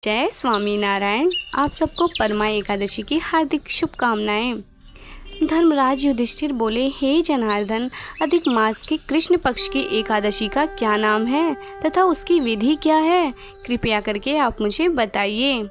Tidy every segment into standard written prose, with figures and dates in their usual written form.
जय स्वामी नारायण। आप सबको परमा एकादशी की हार्दिक शुभकामनाएं। धर्मराज युधिष्ठिर बोले, हे जनार्दन, अधिक मास के कृष्ण पक्ष की एकादशी का क्या नाम है तथा उसकी विधि क्या है? कृपया करके आप मुझे बताइए।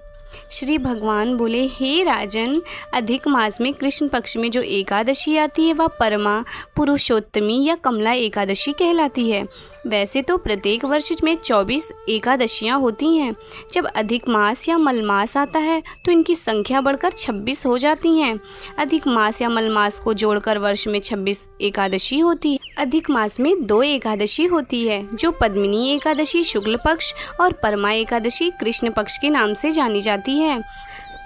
श्री भगवान बोले, हे राजन, अधिक मास में कृष्ण पक्ष में जो एकादशी आती है वह परमा, पुरुषोत्तमी या कमला एकादशी कहलाती है। वैसे तो प्रत्येक वर्ष में 24 एकादशियां होती हैं। जब अधिक मास या मलमास आता है तो इनकी संख्या बढ़कर 26 हो जाती हैं। अधिक मास या मलमास को जोड़कर वर्ष में 26 एकादशी होती है। अधिक मास में 2 एकादशी होती है, जो पद्मिनी एकादशी शुक्ल पक्ष और परमा एकादशी कृष्ण पक्ष के नाम से जानी जाती है।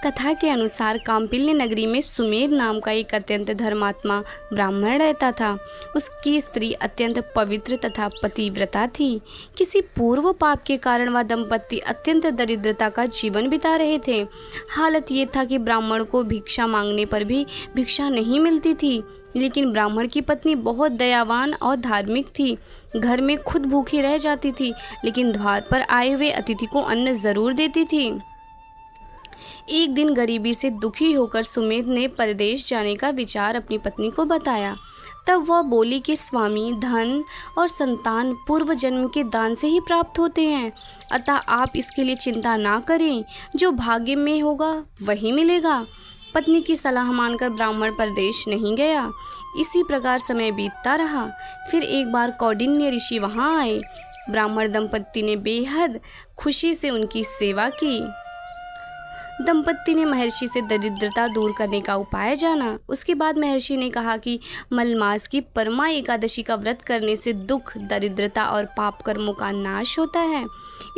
कथा के अनुसार काम्पिल्य नगरी में सुमेध नाम का एक अत्यंत धर्मात्मा ब्राह्मण रहता था। उसकी स्त्री अत्यंत पवित्र तथा पतिव्रता थी। किसी पूर्व पाप के कारण वह दंपति अत्यंत दरिद्रता का जीवन बिता रहे थे। हालत ये था कि ब्राह्मण को भिक्षा मांगने पर भी भिक्षा नहीं मिलती थी, लेकिन ब्राह्मण की पत्नी बहुत दयावान और धार्मिक थी। घर में खुद भूखी रह जाती थी, लेकिन द्वार पर आए हुए अतिथि को अन्न जरूर देती थी। एक दिन गरीबी से दुखी होकर सुमेध ने परदेश जाने का विचार अपनी पत्नी को बताया। तब वह बोली कि स्वामी, धन और संतान पूर्व जन्म के दान से ही प्राप्त होते हैं, अतः आप इसके लिए चिंता ना करें। जो भाग्य में होगा वही मिलेगा। पत्नी की सलाह मानकर ब्राह्मण परदेश नहीं गया। इसी प्रकार समय बीतता रहा। फिर एक बार कौंडिन्य ऋषि वहाँ आए। ब्राह्मण दंपत्ति ने बेहद खुशी से उनकी सेवा की। दंपत्ति ने महर्षि से दरिद्रता दूर करने का उपाय जाना। उसके बाद महर्षि ने कहा कि मलमास की परमा एकादशी का व्रत करने से दुख, दरिद्रता और पाप कर्मों का नाश होता है।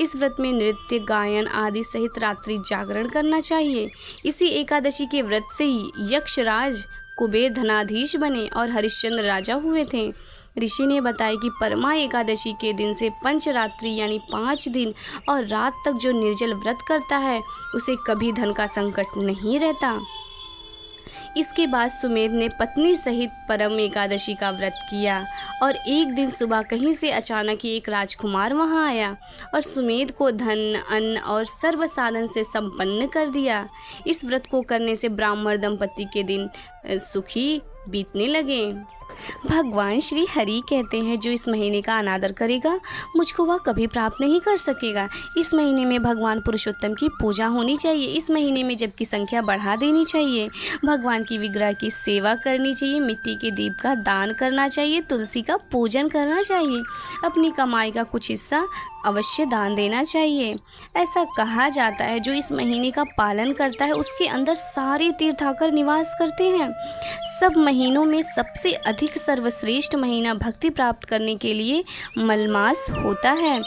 इस व्रत में नृत्य, गायन आदि सहित रात्रि जागरण करना चाहिए। इसी एकादशी के व्रत से ही यक्षराज कुबेर धनाधीश बने और हरिश्चंद्र राजा हुए थे। ऋषि ने बताया कि परमा एकादशी के दिन से पंचरात्रि यानी 5 दिन और रात तक जो निर्जल व्रत करता है उसे कभी धन का संकट नहीं रहता। इसके बाद सुमेध ने पत्नी सहित परम एकादशी का व्रत किया और एक दिन सुबह कहीं से अचानक ही एक राजकुमार वहां आया और सुमेध को धन, अन्न और सर्व साधन से संपन्न कर दिया। इस व्रत को करने से ब्राह्मण दंपति के दिन सुखी बीतने लगे। भगवान श्री हरि कहते हैं, जो इस महीने का अनादर करेगा मुझको वह कभी प्राप्त नहीं कर सकेगा। इस महीने में भगवान पुरुषोत्तम की पूजा होनी चाहिए। इस महीने में जप की संख्या बढ़ा देनी चाहिए। भगवान की विग्रह की सेवा करनी चाहिए। मिट्टी के दीप का दान करना चाहिए। तुलसी का पूजन करना चाहिए। अपनी कमाई का कुछ हिस्सा अवश्य दान देना चाहिए। ऐसा कहा जाता है, जो इस महीने का पालन करता है उसके अंदर सारे तीर्थ आकर निवास करते हैं। सब महीनों में सबसे अधिक सर्वश्रेष्ठ महीना भक्ति प्राप्त करने के लिए मलमास होता है।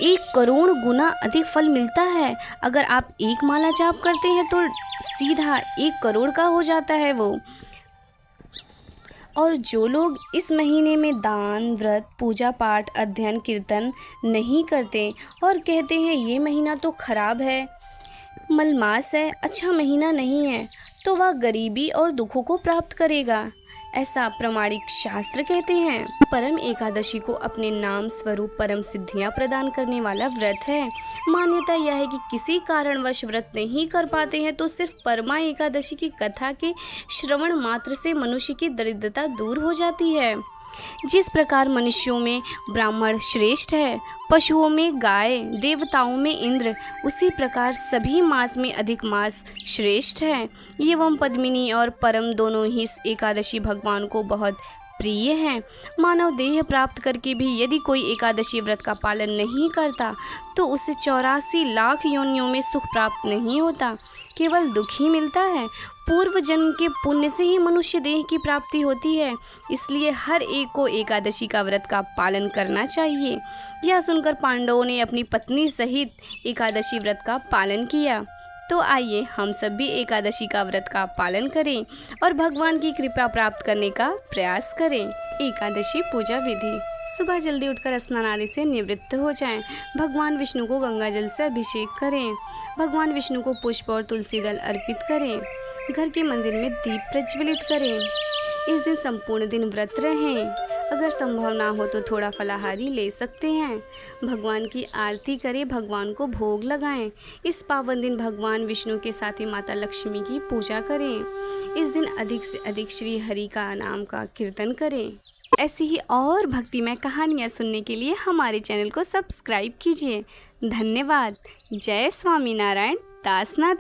1 करोड़ गुना अधिक फल मिलता है। अगर आप एक माला जाप करते हैं तो सीधा 1 करोड़ का हो जाता है वो। और जो लोग इस महीने में दान, व्रत, पूजा पाठ, अध्ययन, कीर्तन नहीं करते और कहते हैं ये महीना तो खराब है, मलमास है, अच्छा महीना नहीं है, तो वह गरीबी और दुखों को प्राप्त करेगा, ऐसा प्रमाणिक शास्त्र कहते हैं। परम एकादशी को अपने नाम स्वरूप परम सिद्धियां प्रदान करने वाला व्रत है। मान्यता यह है कि किसी कारणवश व्रत नहीं कर पाते हैं तो सिर्फ परमा एकादशी की कथा के श्रवण मात्र से मनुष्य की दरिद्रता दूर हो जाती है। जिस प्रकार मनुष्यों में ब्राह्मण श्रेष्ठ है, पशुओं में गाय, देवताओं में इंद्र, उसी प्रकार सभी मास में अधिक मास श्रेष्ठ है। एवं पद्मिनी और परम दोनों ही एकादशी भगवान को बहुत प्रिय है। मानव देह प्राप्त करके भी यदि कोई एकादशी व्रत का पालन नहीं करता तो उसे 84 लाख योनियों में सुख प्राप्त नहीं होता, केवल दुख ही मिलता है। पूर्व जन्म के पुण्य से ही मनुष्य देह की प्राप्ति होती है। इसलिए हर एक को एकादशी का व्रत का पालन करना चाहिए। यह सुनकर पांडवों ने अपनी पत्नी सहित एकादशी व्रत का पालन किया। तो आइए हम सब भी एकादशी का व्रत का पालन करें और भगवान की कृपा प्राप्त करने का प्रयास करें। एकादशी पूजा विधि: सुबह जल्दी उठकर स्नान आदि से निवृत्त हो जाएं। भगवान विष्णु को गंगा जल से अभिषेक करें। भगवान विष्णु को पुष्प और तुलसी दल अर्पित करें। घर के मंदिर में दीप प्रज्वलित करें। इस दिन संपूर्ण दिन व्रत रहें। अगर संभव ना हो तो थोड़ा फलाहारी ले सकते हैं। भगवान की आरती करें, भगवान को भोग लगाएं। इस पावन दिन भगवान विष्णु के साथ ही माता लक्ष्मी की पूजा करें। इस दिन अधिक से अधिक श्री हरि का नाम का कीर्तन करें। ऐसी ही और भक्तिमय कहानियाँ सुनने के लिए हमारे चैनल को सब्सक्राइब कीजिए। धन्यवाद। जय स्वामी नारायण। दासनाथ।